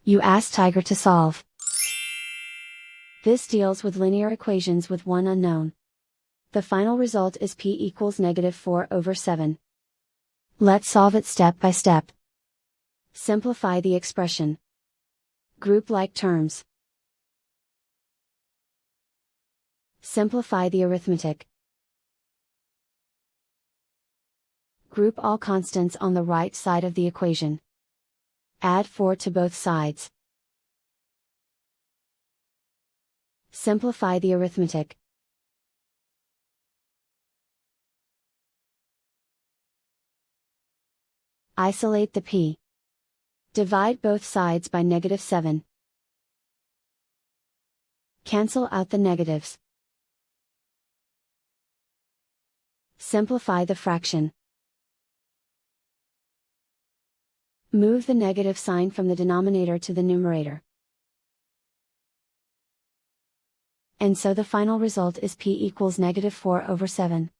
You ask Tiger to solve. This deals with linear equations with one unknown. The final result is p equals -4/7. Let's solve it step by step. Simplify the expression. Group like terms. Simplify the arithmetic. Group all constants on the right side of the equation. Add 4 to both sides. Simplify the arithmetic. Isolate the p. Divide both sides by -7. Cancel out the negatives. Simplify the fraction. Move the negative sign from the denominator to the numerator. And so the final result is p equals -4/7.